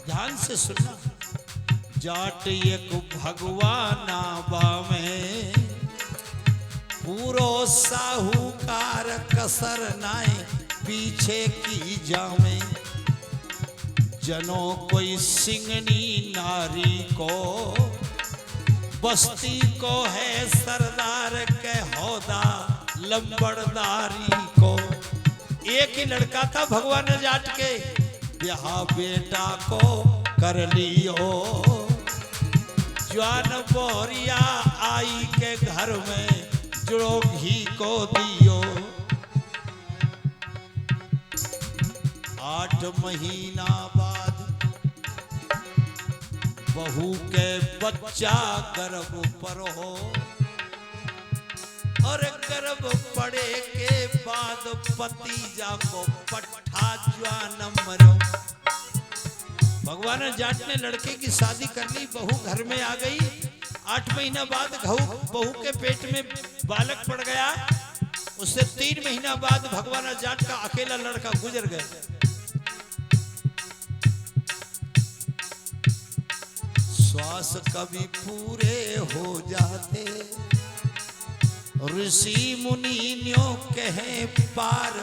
ध्यान से सुनना। जाट एक भगवान बामे पूरो साहूकार कसर नाए पीछे की जामे। जनो कोई सिंगनी नारी को बस्ती को है सरदार के होदा लंबड़दारी को। एक ही लड़का था भगवान जाट के, ब्याह बेटा को कर लियो। जवान बोरिया आई के घर में जुड़ो घी को दियो। 8 महीना बाद बहू के बच्चा गर्भ पर हो, और गर्भ पड़े के बाद भतीजा को पट्ठा जवान मरो। भगवान जाट ने लड़के की शादी कर ली, बहू घर में आ गई। 8 महीना बाद बहू के पेट में बालक पड़ गया। उससे 3 महीना बाद भगवान जाट का अकेला लड़का गुजर गया। श्वास कभी पूरे हो जाते, ऋषि मुनियों कहे पार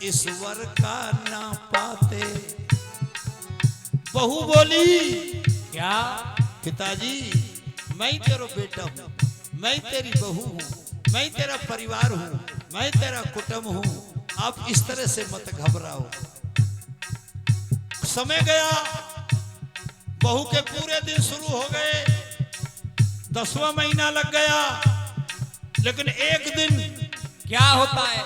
ईश्वर का ना पाते। बहू बोली, क्या पिताजी, मैं तेरा बेटा हूं, मैं तेरी बहू हूं, मैं तेरा परिवार हूं, मैं तेरा कुटुंब हूं, आप इस तरह से मत घबराओ। समय गया, बहू के पूरे दिन शुरू हो गए, 10वां महीना लग गया। लेकिन एक दिन क्या होता है?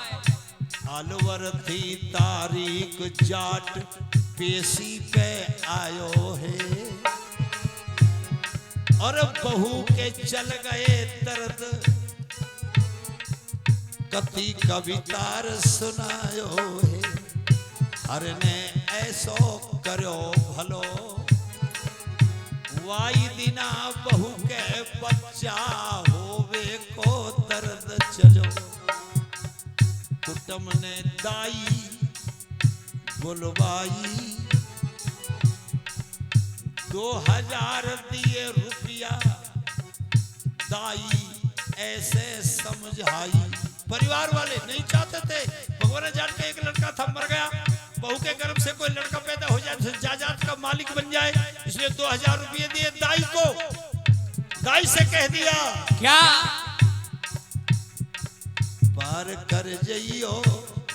अलवर थी तारीख, जाट पेशी पे आयो है, और बहू के चल गए दर्द, कति कवितार सुनायो है। हर ने ऐसो करो भलो, वाई दिना बहू के बच्चा होवे को दर्द चलो। कुटुंब ने दाई बुलवाई, 2000 दिए रुपया, दाई ऐसे समझाई। परिवार वाले नहीं चाहते थे, भगवान जाट का एक लड़का था, मर गया, बहू के गर्भ से कोई लड़का पैदा हो जाए, जायदाद का मालिक बन जाए, इसलिए 2000 रुपये दिए दाई को। दाई से कह दिया, क्या? पार कर जइयो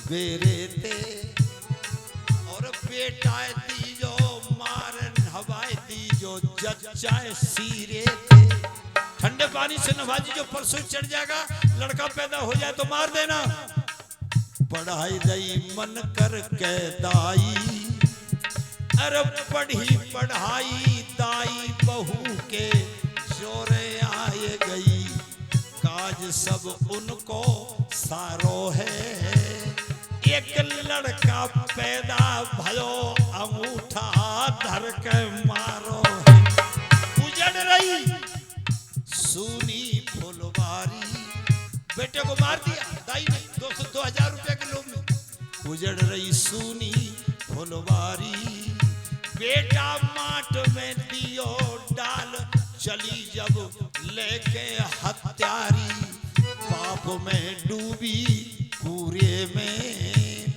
बेरे ते, और बेटा दीजो मारन हवाई दीजो जच्चाए सीरे थे। ठंडे पानी से नवा दीजो, परसों चढ़ जाएगा, लड़का पैदा हो जाए तो मार देना। पढ़ाई दई मन कर के दाई, अरे पढ़ी पढ़ाई दाई बहू के जोरे आए गई। काज सब उनको सारो है, एक लड़का पैदा भयो, अंगूठा धर के मारो है। उजड़ रही सुनी फुलवारी, बेटे को मार दिया दाई ने 2000 रुपए के लोभ में। उजड़ रही सुनी फुलवारी, बेटा माट में दियो डाल, चली जब लेके हत्यारी। पाप में डूबी पूरे में,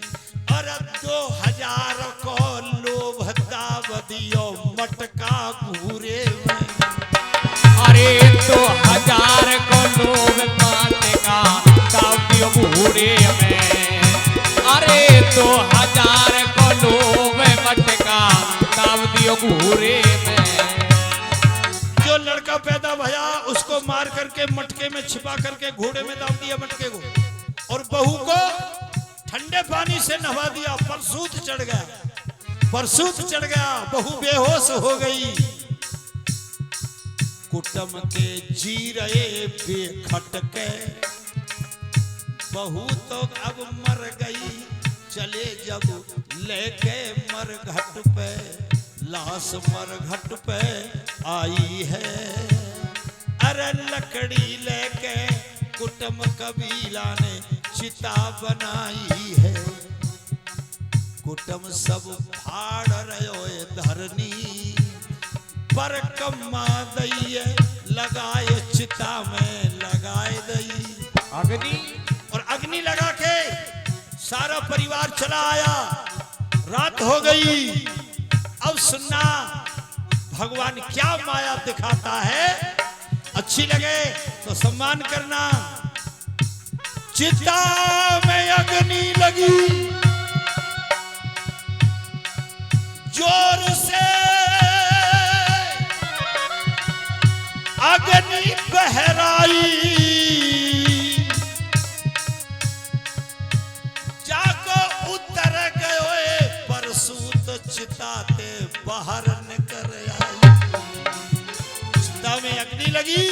और 2000 को लोभ दाब दियो मटका पूरे में। अरे 2000 को लोभ मटका दाब दियो पूरे में। अरे 2000 को लोभ मटका दाब दियो पूरे में। जो लड़का पैदा भया उसको मार करके मटके में छिपा करके घोड़े में दाब दिया मटके को, और बहू को ठंडे पानी से नहा दिया। परसूत चढ़ गया, परसूत चढ़ गया, बहू बेहोश हो गई। कुटुंब के जी रहे बेखटके, बहू तो अब मर गई। चले जब लेके मरघट पे, लाश मरघट पे आई है। अरे लकड़ी लेके कुटुंब कबीला ने चिता बनाई है। कुटुंब सब फाड़ रहे धरनी, पर कम्मा दइए लगाए चिता में लगाए दई अग्नि, और अग्नि लगा के सारा परिवार चला आया। रात हो गई। अब सुनना भगवान क्या माया दिखाता है। अच्छी लगे तो सम्मान करना। चिता में अग्नि लगी, जोर से अग्नि बहराई, जाको उतर गए परसूत चिताते बाहर निकल आई। चिता में अग्नि लगी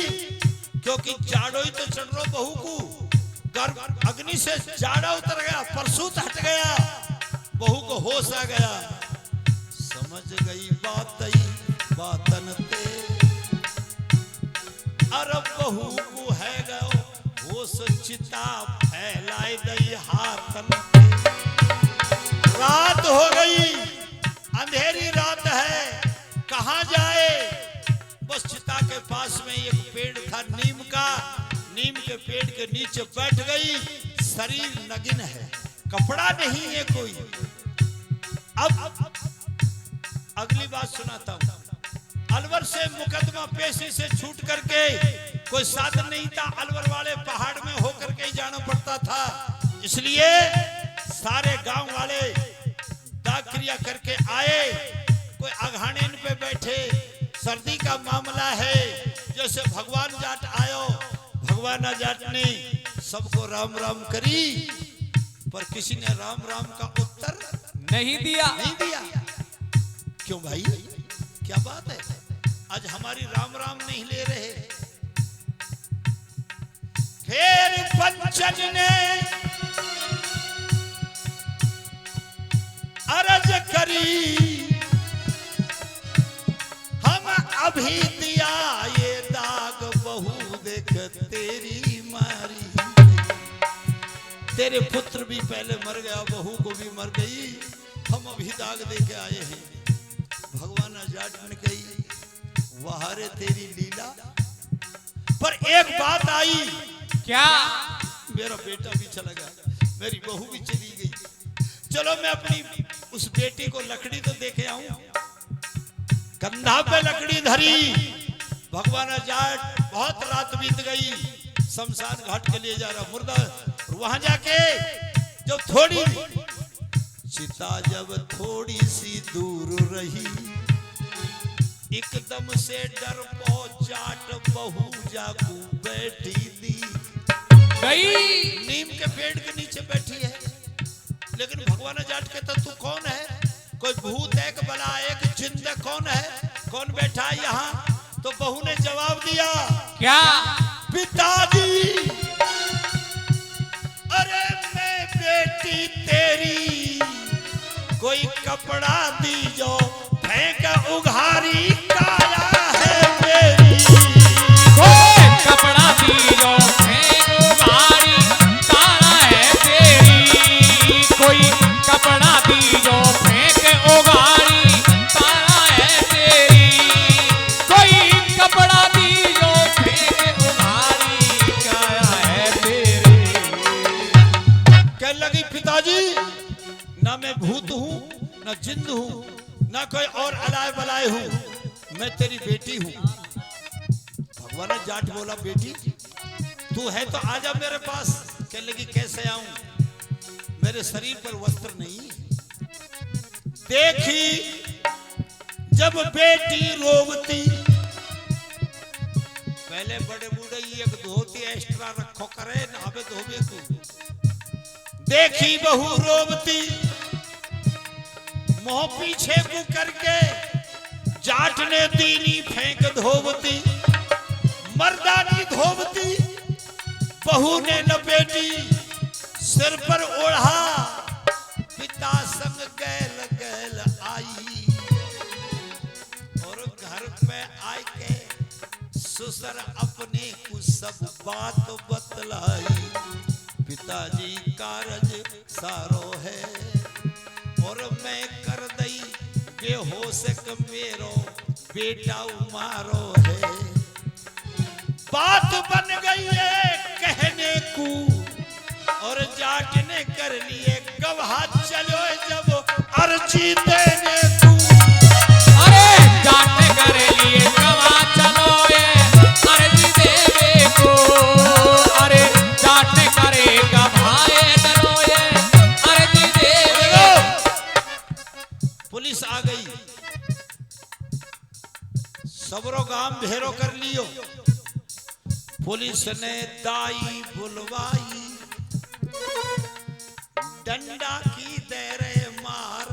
क्योंकि जाड़ो ही तो चढ़ रो बहू को, गर्भ अग्नि से जाड़ा उतर गया, परसूत हट गया, बहू को होश आ गया। समझ गई बातन ते, अरे बहू को है गयो होश, चिता फैलाए दई हाथन ते। रात हो गई, अंधेरी रात है, कहां जाए। बस चिता के पास में एक पेड़ था नीम का, नीम के पेड़ के नीचे बैठ गई। शरीर नग्न है, कपड़ा नहीं है कोई। अब अगली बात सुनाता हूं। अलवर से मुकदमा पेशी से छूट करके कोई साधन नहीं था, अलवर वाले पहाड़ में होकर के ही जाना पड़ता था। इसलिए सारे गांव वाले दाग क्रिया करके आए। कोई अघानेन पे बैठे, सर्दी का मामला है, जैसे भगवान जाट आयो, भगवान जाट ने सबको राम राम करी, पर किसी ने राम राम का उत्तर नहीं दिया। क्यों भाई, क्या बात है, आज हमारी राम राम नहीं ले रहे। फिर पंचन ने अर्ज करी, हम अभी दिया ये दाग, बहू देख तेरी मारी। तेरे पुत्र भी पहले मर गया, बहू को भी मर गई, हम अभी दाग दे के आए हैं। भगवान जाट ने कही, वह रे तेरी लीला। पर एक बात आई, क्या? मेरा बेटा भी चला गया, मेरी बहू भी चली गई, चलो मैं अपनी उस बेटी को लकड़ी तो देखे आऊं। कंधा पे लकड़ी धरी, भगवान जाट बहुत रात बीत गई, शमशान घाट के लिए जा रहा मुर्दा। वहां जाके जब थोड़ी चिता जब थोड़ी सी दूर रही, एकदम से डर जाट बहू जागू बैठी दी। नीम के पेड़ के नीचे बैठी है, लेकिन भगवान जाट कहता तू कौन है? कोई भूत है कि बला एक जिंदा कौन है? कौन बैठा है यहाँ? तो बहू ने जवाब दिया, क्या? पिताजी, अरे मैं बेटी तेरी, कोई कपड़ा दीजो, फेंक उघारी काया है मेरी। कोई कपड़ा दीजो, फेंक उघारी काया है तेरी। कोई कपड़ा दीजो, फेंक उघारी काया है तेरी। कोई कपड़ा दीजो, फेंक उघारी काया है तेरी। कहने लगी, पिताजी, ना मैं भूत हूं, ना जिंद हूं, ना कोई और अलाय बलाय हूं, मैं तेरी बेटी हूं। भगवान जाट बोला, बेटी तू है तो आजा मेरे पास। कहने लगी, कैसे आऊं, मेरे शरीर पर वस्त्र नहीं। देखी जब बेटी रोवती, पहले बड़े बूढ़े एक धोती एक्स्ट्रा रखो करे, नावे धोबे को। देखी बहू रोवती, मोह पीछे को करके जाट ने दीनी फेंक धोवती, मर्दानी धोवती, बहू ने लपेटी, सिर पर ओढ़ा, पिता संग गैल गैल आई। और घर पे आके ससुर अपने को सब बात बतलाई। पिताजी कारज सारो है, और मैं कर दई बेहोश मेरो बेटा उमारो है। बात बन गई है कहने को और जाट ने कर लिए गवाह, चलो जब अर्जी देने को। अरे जाट ने कर लिए गवाह, चलो ये अर्जी देने को। अरे जाट ने करे गवाह, चलो ये अर्जी देने को। पुलिस आ गई, सबरो गांव भेरो कर लियो। पुलिस ने दाई बुलवाई, डंडा की देरे मार,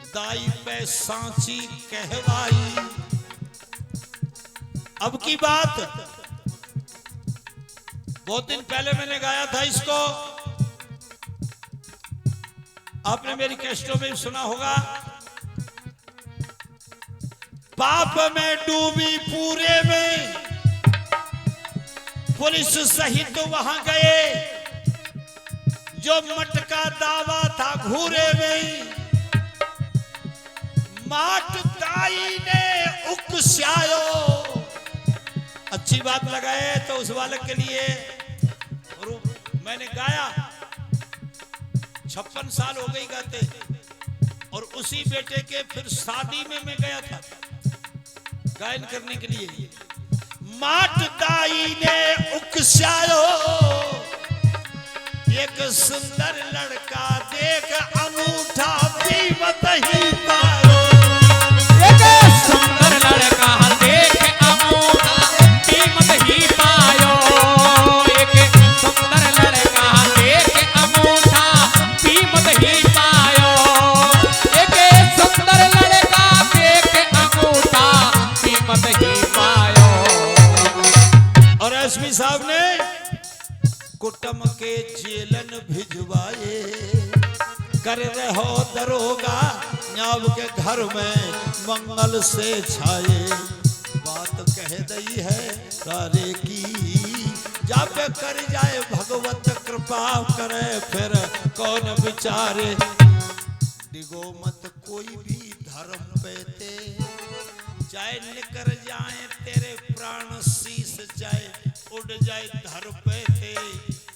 दाई पे सांची कहवाई। अब की बात, बहुत दिन पहले मैंने गाया था इसको, आपने मेरी कैसेटों में सुना होगा। पाप में डूबी पूरे में, पुलिस सहित वहां गए, जो मटका दावा था घूरे में। माट दाई ने उकसायो, अच्छी बात लगाए तो उस बालक के लिए। और मैंने गाया, 56 साल हो गई गाते, और उसी बेटे के फिर शादी में मैं गया था गायन करने के लिए। माट दाई ने उकसायो, एक सुंदर लड़का देख अंगूठा कीमत ही पायो। एक सुंदर लड़का देख अंगूठा कीमत ही पायो। एक सुंदर लड़का देख अंगूठा कीमत ही पायो। एक सुंदर लड़का देख अंगूठा कीमत ही पायो। और एसपी साहब ने कुटम के जेलन भिजवाए, कर रहो दरोगा न्याब के घर में मंगल से छाए। बात कह दई है तारे की, जब कर जाए भगवत कृपा करे फिर कौन विचारे। डिगो मत कोई भी धर्म पे ते, चाहे निकर जाए तेरे प्राण शीस, चाहे उड़ जाए धर पे थे।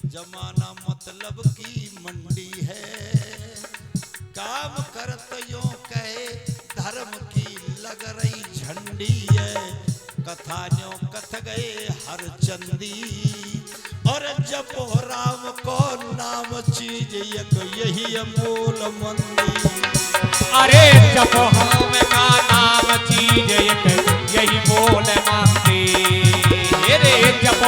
जमाना मतलब की मंडी है, काम करत यो कहे धर्म की लग रही झंडी है। कथा न्यो कथ गए हर चंदी, और जब राम को नाम चीज एक यही अमूल मंदी। अरे जब हम का नाम चीज एक यही बोल मंदी। रे जब